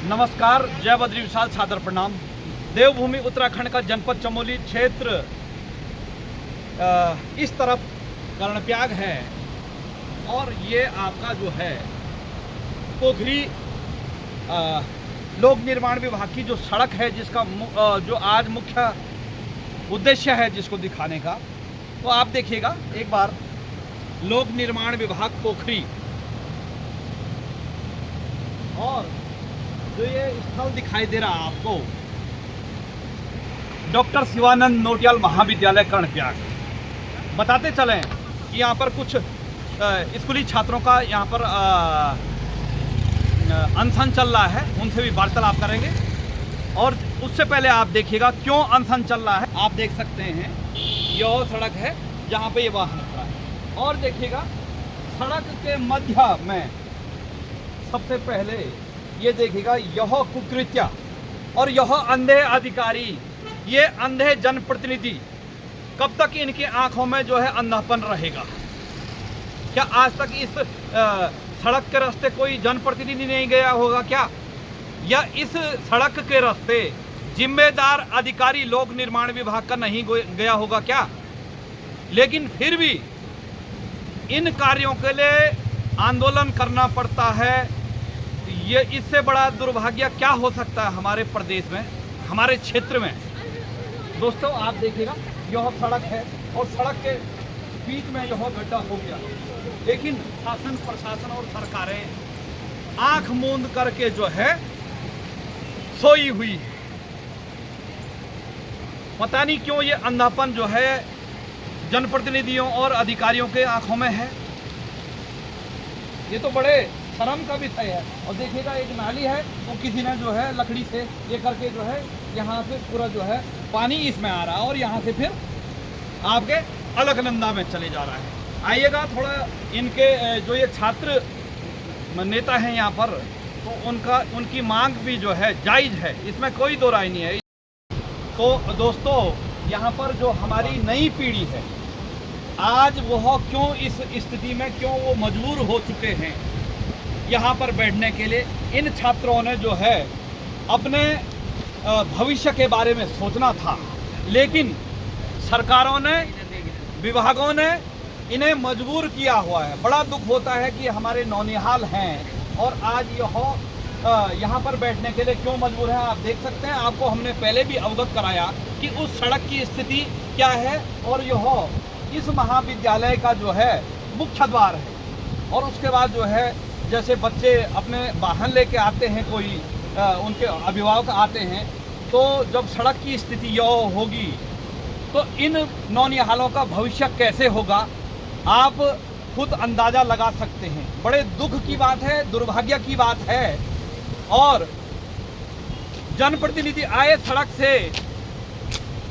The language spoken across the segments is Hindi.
नमस्कार, जय बद्री विशाल, सादर प्रणाम। देवभूमि उत्तराखंड का जनपद चमोली क्षेत्र इस तरफ कर्णप्रयाग है और ये आपका जो है पोखरी लोक निर्माण विभाग की जो सड़क है, जिसका जो आज मुख्य उद्देश्य है जिसको दिखाने का, तो आप देखिएगा एक बार। लोक निर्माण विभाग पोखरी, और जो ये स्थल दिखाई दे रहा है आपको, डॉक्टर शिवानंद नौटियाल महाविद्यालय कर्णप्रयाग। बताते चलें कि यहाँ पर कुछ स्कूली छात्रों का यहाँ पर अनशन चल रहा है, उनसे भी वार्तालाप करेंगे। और उससे पहले आप देखिएगा क्यों अनशन चल रहा है। आप देख सकते हैं यह सड़क है जहाँ पे ये वाहन खड़ा है, और देखिएगा सड़क के मध्य में सबसे पहले ये देखिएगा यह कुकृत्य और यह अंधे अधिकारी, ये अंधे जनप्रतिनिधि, कब तक इनकी आंखों में जो है अंधापन रहेगा? क्या आज तक इस सड़क के रास्ते कोई जनप्रतिनिधि नहीं गया होगा क्या? या इस सड़क के रास्ते जिम्मेदार अधिकारी लोक निर्माण विभाग का नहीं गया होगा क्या? लेकिन फिर भी इन कार्यों के लिए आंदोलन करना पड़ता है। ये इससे बड़ा दुर्भाग्य क्या हो सकता है हमारे प्रदेश में, हमारे क्षेत्र में? दोस्तों आप देखिएगा यह सड़क है और सड़क के बीच में यह गड्ढा हो गया, लेकिन शासन प्रशासन और सरकारें आंख मूंद करके जो है सोई हुई है। पता नहीं क्यों ये अंधापन जो है जनप्रतिनिधियों और अधिकारियों के आंखों में है। ये तो बड़े शर्म का विषय है। और देखिएगा एक नाली है, वो किसी ने जो है लकड़ी से ये करके जो है यहाँ से पूरा जो है पानी इसमें आ रहा है और यहाँ से फिर आपके अलकनंदा में चले जा रहा है। आइएगा थोड़ा इनके जो ये छात्र नेता हैं यहाँ पर, तो उनकी मांग भी जो है जायज़ है, इसमें कोई दो राय नहीं है। तो दोस्तों यहाँ पर जो हमारी नई पीढ़ी है, आज वह क्यों इस स्थिति में, क्यों वो मजबूर हो चुके हैं यहाँ पर बैठने के लिए? इन छात्रों ने जो है अपने भविष्य के बारे में सोचना था, लेकिन सरकारों ने, विभागों ने इन्हें मजबूर किया हुआ है। बड़ा दुख होता है कि हमारे नौनिहाल हैं और आज यहाँ पर बैठने के लिए क्यों मजबूर हैं। आप देख सकते हैं, आपको हमने पहले भी अवगत कराया कि उस सड़क की स्थिति क्या है, और यह इस महाविद्यालय का जो है मुख्य द्वार है। और उसके बाद जो है जैसे बच्चे अपने वाहन लेके आते हैं, कोई उनके अभिभावक आते हैं, तो जब सड़क की स्थिति यह होगी तो इन नौनिहालों का भविष्य कैसे होगा, आप खुद अंदाज़ा लगा सकते हैं। बड़े दुख की बात है, दुर्भाग्य की बात है। और जनप्रतिनिधि आए सड़क से,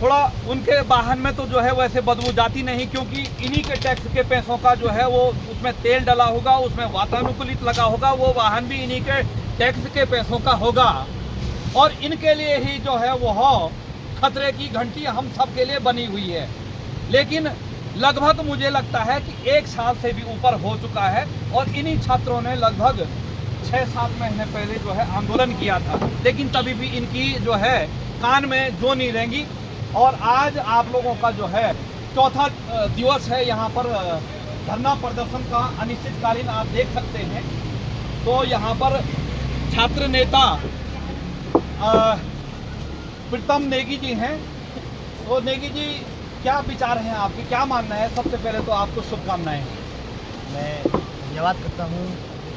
थोड़ा उनके वाहन में तो जो है वैसे बदबू जाती नहीं, क्योंकि इन्हीं के टैक्स के पैसों का जो है वो उसमें तेल डला होगा, उसमें वातानुकूलित लगा होगा, वो वाहन भी इन्हीं के टैक्स के पैसों का होगा। और इनके लिए ही जो है वह खतरे की घंटी हम सब के लिए बनी हुई है। लेकिन लगभग मुझे लगता है कि 1 साल से भी ऊपर हो चुका है, और इन्हीं छात्रों ने लगभग 6-7 महीने पहले जो है आंदोलन किया था, लेकिन तभी भी इनकी जो है कान में जो नहीं रहेंगी। और आज आप लोगों का जो है चौथा दिवस है यहाँ पर धरना प्रदर्शन का, अनिश्चितकालीन। आप देख सकते हैं तो यहाँ पर छात्र नेता प्रीतम नेगी जी हैं। तो नेगी जी, क्या विचार हैं आपके, क्या मानना है? सबसे पहले तो आपको शुभकामनाएं। मैं धन्यवाद करता हूँ।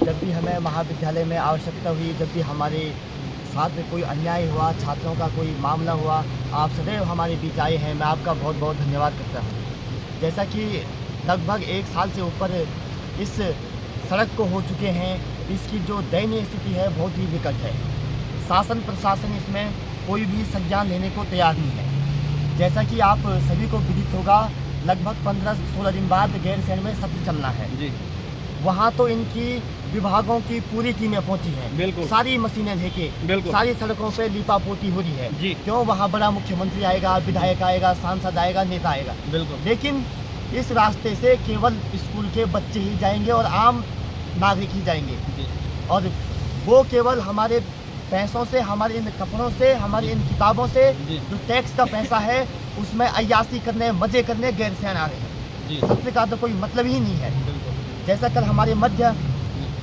जब भी हमें महाविद्यालय में आवश्यकता हुई, जब भी हमारे साथ में कोई अन्याय हुआ, छात्रों का कोई मामला हुआ, आप सदैव हमारे बीच आए हैं। मैं आपका बहुत बहुत धन्यवाद करता हूँ। जैसा कि लगभग 1 साल से ऊपर इस सड़क को हो चुके हैं, इसकी जो दयनीय स्थिति है बहुत ही विकट है। शासन प्रशासन इसमें कोई भी संज्ञान लेने को तैयार नहीं है। जैसा कि आप सभी को विदित होगा, लगभग 15-16 दिन बाद गैरसैंण में सत्र चलना है जी। वहाँ तो इनकी विभागों की पूरी टीमें पहुंची हैं, बिल्कुल सारी मशीनें लेके, सारी सड़कों पे लीपापोती हो रही है जी। क्यों? वहाँ बड़ा मुख्यमंत्री आएगा, विधायक आएगा, सांसद आएगा, नेता आएगा, बिल्कुल। लेकिन इस रास्ते से केवल स्कूल के बच्चे ही जाएंगे और आम नागरिक ही जाएंगे, और वो केवल हमारे पैसों से, हमारे इन कपड़ों से, हमारी इन किताबों से जी। जो टैक्स का पैसा है उसमें अय्यासी करने, मज़े करने गैर सैन आ रहे हैं। जी सत्य का तो कोई मतलब ही नहीं है। बिल्कुल जैसा कल हमारे मध्य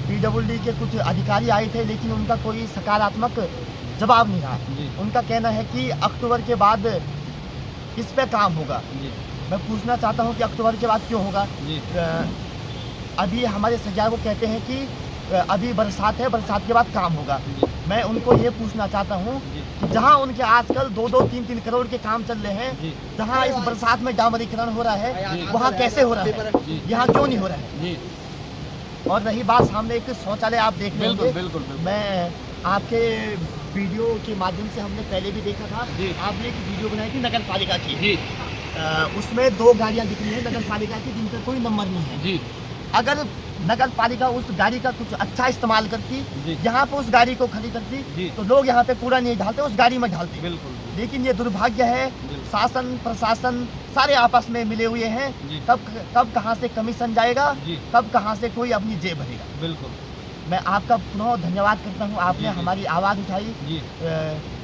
PWD के कुछ अधिकारी आए थे, लेकिन उनका कोई सकारात्मक जवाब नहीं रहा। जी उनका कहना है कि अक्टूबर के बाद इस पे काम होगा। जी मैं पूछना चाहता हूं कि अक्टूबर के बाद क्यों होगा? जी अभी हमारे सज्जाद वो कहते हैं कि अभी बरसात है, बरसात के बाद काम होगा। जी मैं उनको ये पूछना चाहता हूँ जी कि जहाँ उनके आजकल 2-2, 3-3 करोड़ के काम चल रहे हैं, जी जहाँ इस बरसात में डामरीकरण हो रहा है, जी। वहाँ कैसे हो रहा है, जी यहाँ क्यों नहीं हो रहा है? जी और रही बात, सामने एक शौचालय आप देख रहे बिल्कुल होंगे। बिल्कुल बिल्कुल मैं आपके वीडियो के माध्यम से हमने पहले भी देखा था, जी। आपने एक वीडियो बनाई थी नगर पालिका की। जी उसमें 2 गाड़ियाँ दिख रही हैं नगर पालिका की, जिनका कोई नंबर नहीं है। जी अगर नगर पालिका उस गाड़ी का कुछ अच्छा इस्तेमाल करती, जी। यहाँ पे उस गाड़ी को खड़ी करती, जी। तो लोग यहाँ पे कूड़ा नहीं डालते, उस गाड़ी में डालते। बिल्कुल लेकिन ये दुर्भाग्य है, बिल्कुल। शासन प्रशासन सारे आपस में मिले हुए हैं। जी। कब कहाँ से कमीशन जाएगा, जी कब कहाँ से कोई अपनी जेब भरेगा। बिल्कुल मैं आपका पुनः धन्यवाद करता हूँ, आपने जी, जी। हमारी आवाज़ उठाई। जी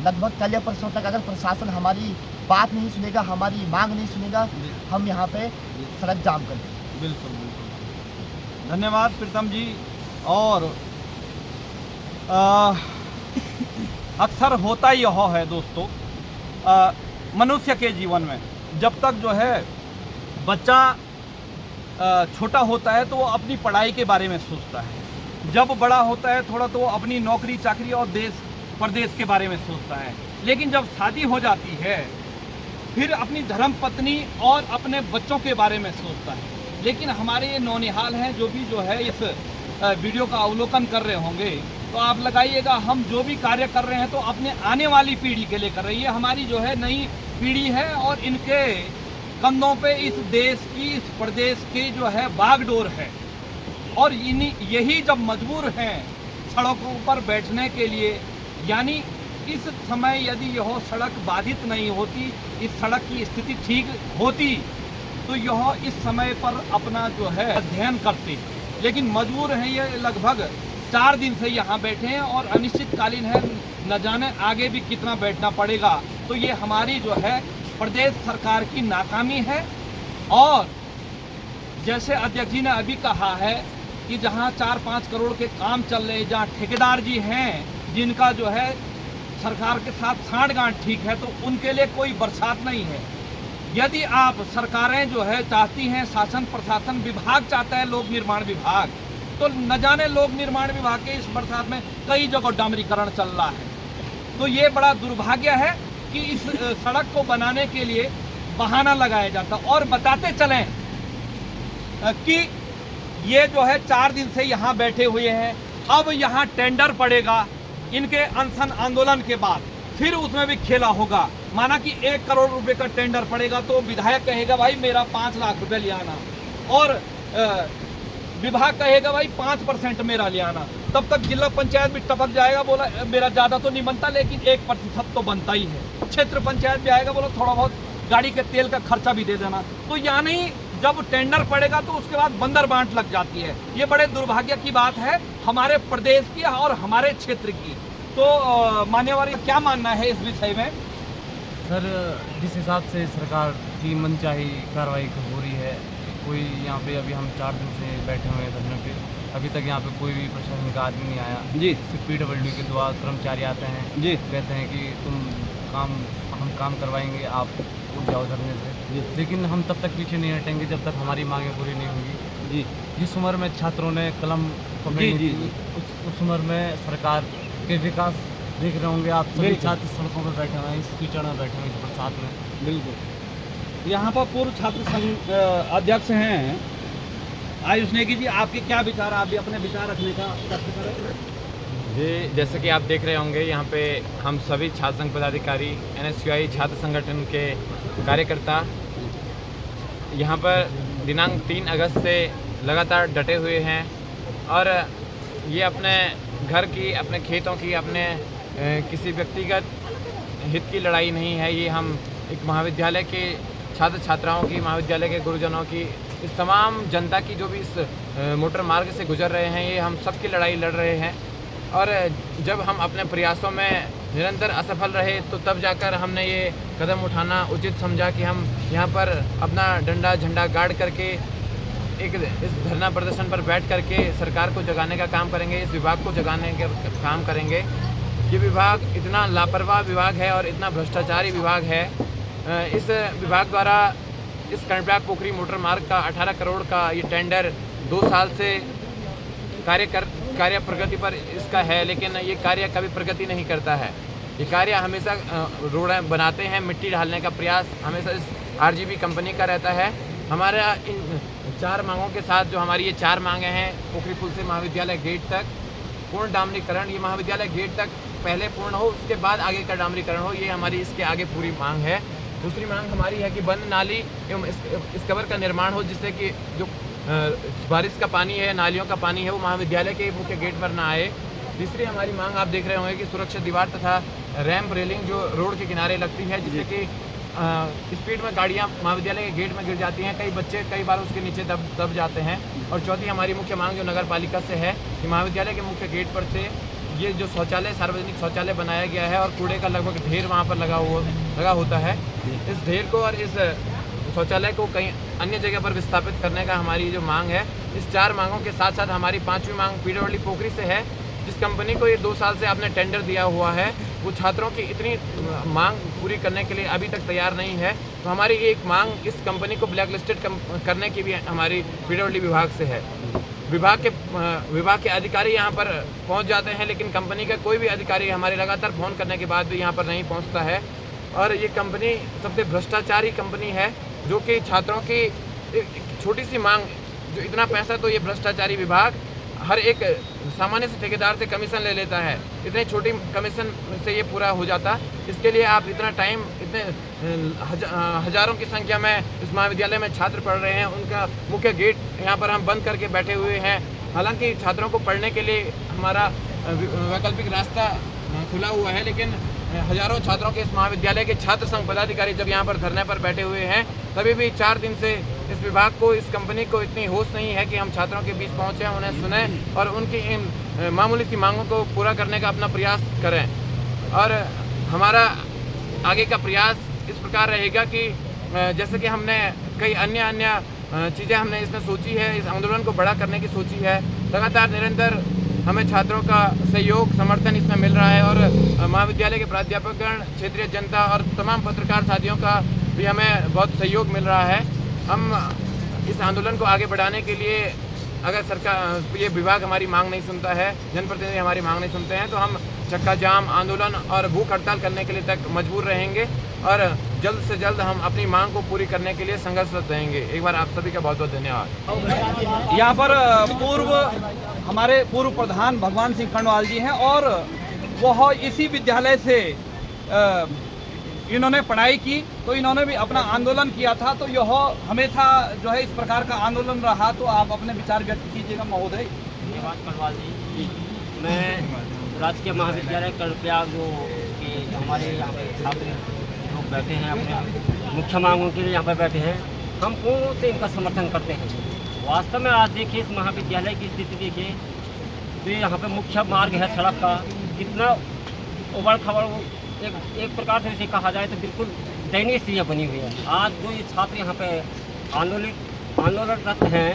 लगभग कल या परसों तक अगर प्रशासन हमारी बात नहीं सुनेगा, हमारी मांग नहीं सुनेगा, जी हम यहाँ पे जी। सड़क जाम कर देंगे। बिल्कुल बिल्कुल धन्यवाद प्रीतम जी। और अक्सर होता यह है दोस्तों, मनुष्य के जीवन में जब तक जो है बच्चा छोटा होता है तो वो अपनी पढ़ाई के बारे में सोचता है, जब बड़ा होता है थोड़ा तो वो अपनी नौकरी चाकरी और देश प्रदेश के बारे में सोचता है, लेकिन जब शादी हो जाती है फिर अपनी धर्म पत्नी और अपने बच्चों के बारे में सोचता है। लेकिन हमारे ये नौनिहाल हैं जो भी जो है इस वीडियो का अवलोकन कर रहे होंगे, तो आप लगाइएगा, हम जो भी कार्य कर रहे हैं तो अपने आने वाली पीढ़ी के लिए कर रही है। हमारी जो है नई पीढ़ी है और इनके कंधों पे इस देश की, इस प्रदेश की जो है बागडोर है। और यही जब मजबूर हैं सड़कों पर बैठने के लिए, यानी इस समय यदि यह सड़क बाधित नहीं होती, इस सड़क की स्थिति ठीक होती, तो यह इस समय पर अपना जो है अध्ययन करते, लेकिन मजबूर हैं ये। लगभग 4 दिन से यहाँ बैठे हैं और अनिश्चितकालीन है, न जाने आगे भी कितना बैठना पड़ेगा। तो ये हमारी जो है प्रदेश सरकार की नाकामी है। और जैसे अध्यक्ष जी ने अभी कहा है कि जहाँ 4-5 करोड़ के काम चल रहे हैं, जहाँ ठेकेदार जी हैं जिनका जो है सरकार के साथ साठगांठ ठीक है, तो उनके लिए कोई बरसात नहीं है। यदि आप सरकारें जो है चाहती हैं, शासन प्रशासन विभाग चाहता है लोक निर्माण विभाग, तो न जाने लोक निर्माण विभाग के इस बरसात में कई जगह डामरीकरण चल रहा है। तो ये बड़ा दुर्भाग्य है कि इस सड़क को बनाने के लिए बहाना लगाया जाता। और बताते चलें कि ये जो है 4 दिन से यहाँ बैठे हुए हैं, अब यहाँ टेंडर पड़ेगा इनके अनशन आंदोलन के बाद, फिर उसमें भी खेला होगा। माना कि 1 करोड़ रुपए का टेंडर पड़ेगा तो विधायक कहेगा भाई मेरा 5 लाख रुपए ले आना, और विभाग कहेगा भाई 5% मेरा ले आना। तब तक जिला पंचायत भी टपक जाएगा, बोला मेरा ज़्यादा तो नहीं बनता लेकिन 1% तो बनता ही है। क्षेत्र पंचायत भी आएगा, बोला थोड़ा बहुत गाड़ी के तेल का खर्चा भी दे देना। तो यानी जब टेंडर पड़ेगा तो उसके बाद बंदर बांट लग जाती है। ये बड़े दुर्भाग्य की बात है हमारे प्रदेश की और हमारे क्षेत्र की। तो मान्यवर क्या मानना है इस विषय में? सर, जिस हिसाब से सरकार की मनचाही कार्रवाई हो रही है, कोई यहाँ पे अभी हम 4 दिन से बैठे हुए हैं धरने पे, अभी तक यहाँ पे कोई भी प्रशासन का आदमी नहीं आया जी। सिर्फ PWD के द्वारा कर्मचारी आते हैं जी। कहते हैं कि हम काम करवाएंगे, आप उठ जाओ धरने से। लेकिन हम तब तक पीछे नहीं हटेंगे जब तक हमारी मांगें पूरी नहीं होंगी। जी। जिस उम्र में छात्रों ने कलम पकड़ी जी, थी, उस उम्र में सरकार के विकास देख रहे होंगे आप। सभी छात्र सड़कों पर बैठे हुए हैं, इस कीचड़ में बैठे हुए हैं, इस बरसात में। बिल्कुल। यहाँ पर पूर्व छात्र संघ अध्यक्ष हैं आयुष नेगी जी, आपके क्या विचार, आप भी अपने विचार रखने का प्रयत्न करें। जी, जैसे कि आप देख रहे होंगे यहाँ पे हम सभी छात्र संघ पदाधिकारी, NSUI छात्र संगठन के कार्यकर्ता यहाँ पर दिनांक 3 अगस्त से लगातार डटे हुए हैं। और ये अपने घर की, अपने खेतों की, अपने किसी व्यक्तिगत हित की लड़ाई नहीं है। ये हम एक महाविद्यालय के छात्र छात्राओं की, महाविद्यालय के गुरुजनों की, इस तमाम जनता की जो भी इस मोटर मार्ग से गुजर रहे हैं, ये हम सब की लड़ाई लड़ रहे हैं। और जब हम अपने प्रयासों में निरंतर असफल रहे तो तब जाकर हमने ये कदम उठाना उचित समझा कि हम यहाँ पर अपना डंडा झंडा गाड़ करके एक इस धरना प्रदर्शन पर बैठ करके सरकार को जगाने का काम करेंगे, इस विभाग को जगाने का काम करेंगे। ये विभाग इतना लापरवाह विभाग है और इतना भ्रष्टाचारी विभाग है। इस विभाग द्वारा इस कर्णप्रयाग पोखरी मोटर मार्ग का 18 करोड़ का ये टेंडर 2 साल से कार्य प्रगति पर इसका है, लेकिन ये कार्य कभी प्रगति नहीं करता है। ये कार्य हमेशा रोडें बनाते हैं, मिट्टी डालने का प्रयास हमेशा इस RGB कंपनी का रहता है। हमारा इन 4 मांगों के साथ जो हमारी ये 4 मांगें हैं, पोखरी पुल से महाविद्यालय गेट तक पूर्ण डामरीकरण, ये महाविद्यालय गेट तक पहले पूर्ण हो, उसके बाद आगे का डामरीकरण हो, ये हमारी इसके आगे पूरी मांग है। दूसरी मांग हमारी है कि बंद नाली एवं इस कवर का निर्माण हो, जिससे कि जो बारिश का पानी है, नालियों का पानी है, वो महाविद्यालय के मुख्य गेट पर ना आए। तीसरी हमारी मांग आप देख रहे होंगे कि सुरक्षित दीवार तथा रैंप रेलिंग जो रोड के किनारे लगती है, जिससे कि स्पीड में गाड़ियाँ महाविद्यालय के गेट में गिर जाती हैं, कई बच्चे कई बार उसके नीचे दब जाते हैं। और चौथी हमारी मुख्य मांग जो नगर पालिका से है कि महाविद्यालय के मुख्य गेट पर से ये जो शौचालय, सार्वजनिक शौचालय बनाया गया है और कूड़े का लगभग ढेर वहाँ पर लगा होता है, इस ढेर को और इस शौचालय को कहीं अन्य जगह पर विस्थापित करने का हमारी जो मांग है। इस 4 मांगों के साथ साथ हमारी 5वीं मांग PWD पोखरी से है, जिस कंपनी को ये 2 साल से आपने टेंडर दिया हुआ है, वो छात्रों की इतनी मांग पूरी करने के लिए अभी तक तैयार नहीं है। तो हमारी एक मांग इस कंपनी को ब्लैक लिस्टेड करने की भी हमारी PWD विभाग से है। विभाग के अधिकारी यहाँ पर पहुँच जाते हैं, लेकिन कंपनी का कोई भी अधिकारी हमारे लगातार फ़ोन करने के बाद भी यहाँ पर नहीं पहुँचता है। और ये कंपनी सबसे भ्रष्टाचारी कंपनी है, जो कि छात्रों की एक छोटी सी मांग, जो इतना पैसा, तो ये भ्रष्टाचारी विभाग हर एक सामान्य से ठेकेदार से कमीशन ले लेता है, इतने छोटी कमीशन से ये पूरा हो जाता। इसके लिए आप इतना टाइम, इतने हजारों की संख्या में इस महाविद्यालय में छात्र पढ़ रहे हैं, उनका मुख्य गेट यहाँ पर हम बंद करके बैठे हुए हैं। हालांकि छात्रों को पढ़ने के लिए हमारा वैकल्पिक रास्ता खुला हुआ है, लेकिन हजारों छात्रों के इस महाविद्यालय के छात्र संघ पदाधिकारी जब यहाँ पर धरने पर बैठे हुए हैं, तभी भी 4 दिन से इस विभाग को, इस कंपनी को इतनी होश नहीं है कि हम छात्रों के बीच पहुँचें, उन्हें सुनें और उनकी इन मामूली सी मांगों को पूरा करने का अपना प्रयास करें। और हमारा आगे का प्रयास इस प्रकार रहेगा कि जैसे कि हमने कई अन्य चीज़ें हमने इसमें सोची है, इस आंदोलन को बड़ा करने की सोची है। लगातार निरंतर हमें छात्रों का सहयोग, समर्थन इसमें मिल रहा है और महाविद्यालय के प्राध्यापकगण, क्षेत्रीय जनता और तमाम पत्रकार साथियों का भी हमें बहुत सहयोग मिल रहा है। हम इस आंदोलन को आगे बढ़ाने के लिए, अगर सरकार, ये विभाग हमारी मांग नहीं सुनता है, जनप्रतिनिधि हमारी मांग नहीं सुनते हैं, तो हम चक्का जाम आंदोलन और भूख हड़ताल करने के लिए तक मजबूर रहेंगे और जल्द से जल्द हम अपनी मांग को पूरी करने के लिए संघर्षरत रहेंगे। एक बार आप सभी का बहुत बहुत धन्यवाद। यहाँ पर हमारे पूर्व प्रधान भगवान सिंह खंडवाल जी हैं और वह इसी विद्यालय से इन्होंने पढ़ाई की, तो इन्होंने भी अपना आंदोलन किया था। तो यह हमेशा जो है इस प्रकार का आंदोलन रहा। तो आप अपने विचार व्यक्त कीजिएगा महोदय। धन्यवाद खंडवाल जी। मैं राजकीय महाविद्यालय कर्णप्रयाग जो कि हमारे यहाँ पे छात्र लोग बैठे हैं, अपने मुख्य मांगों के लिए यहाँ पर बैठे हैं, हम पूर्ण से इनका समर्थन करते हैं। वास्तव में आज देखिए इस महाविद्यालय की स्थिति देखिए, तो यहाँ पे मुख्य मार्ग है, सड़क का कितना उबड़ खबड़, एक प्रकार से इसे कहा जाए तो बिल्कुल दयनीय स्थिति बनी हुई है। आज जो ये छात्र यहाँ पे आंदोलनरत हैं,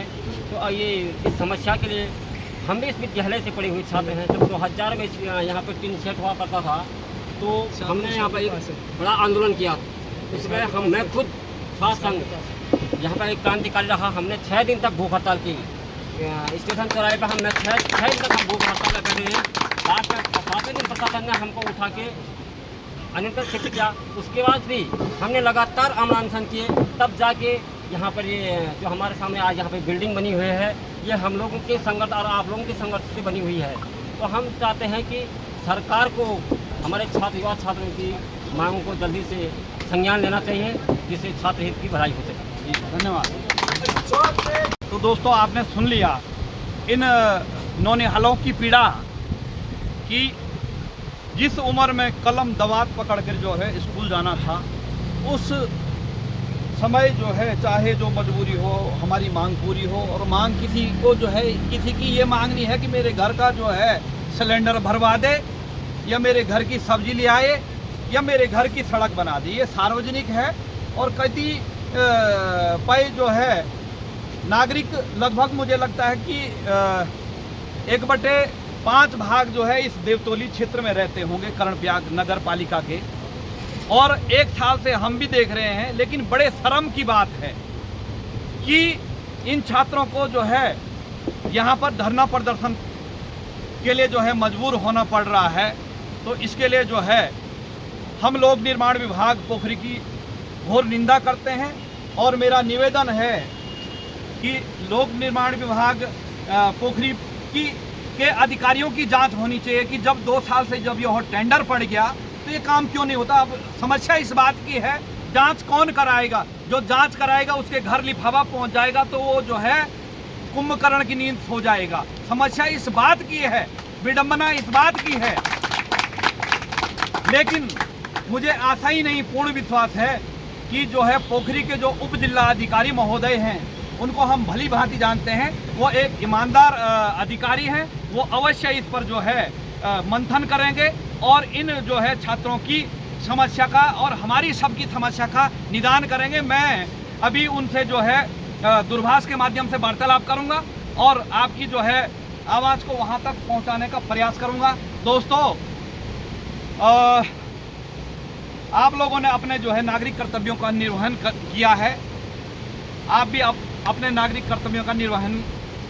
तो ये इस समस्या के लिए हम भी इस विद्यालय से पढ़े हुए छात्र हैं। जब 2000 में यहाँ पर टीन सेट हुआ करता था, तो हमने यहाँ पर एक बड़ा आंदोलन किया। उसमें मैं खुद छात्र संघ यहाँ पर एक क्रांतिकारी रहा। हमने 6 दिन तक भूख हड़ताल की। स्टेशन चौराहे पर हमने 6 दिन तक हम भूख हड़ताल में बैठे हैं। लास्ट में 5वें दिन प्रशासन ने हमको उठा के अनियंत्रित क्षेत्र किया। उसके बाद भी हमने लगातार आमरण अनशन किए, तब जाके यहाँ पर ये जो हमारे सामने आज यहाँ पे बिल्डिंग बनी हुई है, ये हम लोगों के संघर्ष और आप लोगों के संघर्ष से बनी हुई है। तो हम चाहते हैं कि सरकार को हमारे युवा छात्रों की मांगों को जल्दी से संज्ञान लेना चाहिए, जिससे छात्र हित की भलाई हो सके। धन्यवाद। तो दोस्तों, आपने सुन लिया इन नौनिहालों की पीड़ा कि जिस उम्र में कलम दवात पकड़ कर जो है स्कूल जाना था, उस समय जो है चाहे जो मजबूरी हो, हमारी मांग पूरी हो। और मांग किसी को जो है, किसी की ये मांग नहीं है कि मेरे घर का जो है सिलेंडर भरवा दे, या मेरे घर की सब्जी ले आए, या मेरे घर की सड़क बना दी। ये सार्वजनिक है और कति पे जो है नागरिक लगभग मुझे लगता है कि 1/5 भाग जो है इस देवतोली क्षेत्र में रहते होंगे, कर्णप्रयाग नगर पालिका के। और 1 साल से हम भी देख रहे हैं, लेकिन बड़े शर्म की बात है कि इन छात्रों को जो है यहाँ पर धरना प्रदर्शन के लिए जो है मजबूर होना पड़ रहा है। तो इसके लिए जो है हम लोग निर्माण विभाग पोखरी की घोर निंदा करते हैं और मेरा निवेदन है कि लोक निर्माण विभाग पोखरी के अधिकारियों की जांच होनी चाहिए कि जब 2 साल से जब यह टेंडर पड़ गया तो ये काम क्यों नहीं होता। अब समस्या इस बात की है, जांच कौन कराएगा? जो जांच कराएगा उसके घर लिफाफा पहुंच जाएगा तो वो जो है कुंभकर्ण की नींद सो जाएगा। समस्या इस बात की है, विडंबना इस बात की है। लेकिन मुझे आशा ही नहीं, पूर्ण विश्वास है कि जो है पोखरी के जो उप जिला अधिकारी महोदय हैं, उनको हम भली भांति जानते हैं, वो एक ईमानदार अधिकारी हैं। वो अवश्य इस पर जो है मंथन करेंगे और इन जो है छात्रों की समस्या का और हमारी सबकी समस्या का निदान करेंगे। मैं अभी उनसे जो है दूरभाष के माध्यम से वार्तालाप करूंगा और आपकी जो है आवाज़ को वहां तक पहुंचाने का प्रयास करूंगा। दोस्तों, आप लोगों ने अपने जो है नागरिक कर्तव्यों का निर्वहन किया है। आप भी अपने नागरिक कर्तव्यों का निर्वहन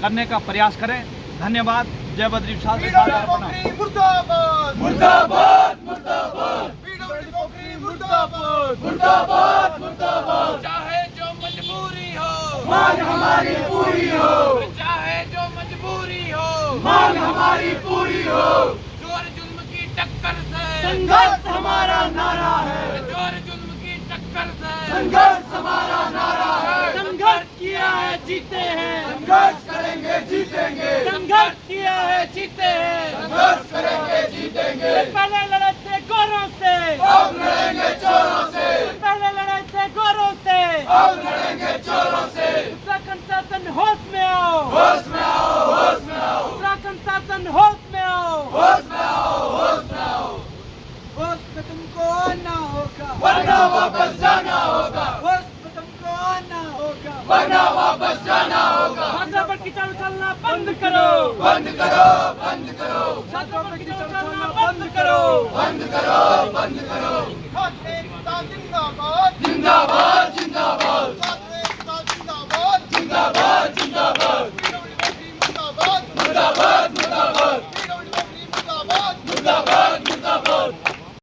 करने का प्रयास करें। धन्यवाद। जय बद्री विशाल। मुर्दाबाद मुर्दाबाद मुर्दाबाद, पीडब्ल्यूडी पोखरी मुर्दाबाद मुर्दाबाद मुर्दाबाद। चाहे जो मजबूरी हो मांग हमारी पूरी हो, चाहे जो मजबूरी हो मांग हमारी पूरी हो। जोर जुल्म की टक्कर से संघर्ष हमारा नारा है, जोर जुल्म की टक्कर से संघर्ष हमारा नारा है। संघर्ष किया है जीते हैं, संघर्ष करेंगे जीतेंगे, संघर्ष किया है जीते हैं। संघर्ष करेंगे जीतेंगे। पहले लड़े थे गोरों से, अब लड़ेंगे चोरों से, पहले लड़े थे गोरों से, अब लड़ेंगे चोरों से। उत्तराखंड शासन होश में आओ, होश में आओ, होश में आओ, उत्तराखंड शासन होश में आओ, होश में आओ, होश में आओ। होश में तुमको आना होगा, वरना वापस जाना होगा, होश में तुमको आना होगा। वरना वापस जाना होगा। छात्रों पर कीचड़ उछलना बंद करो, बंद करो, बंद करो, छात्रों पर कीचड़ उछलना बंद करो। बंद करो, बंद करो।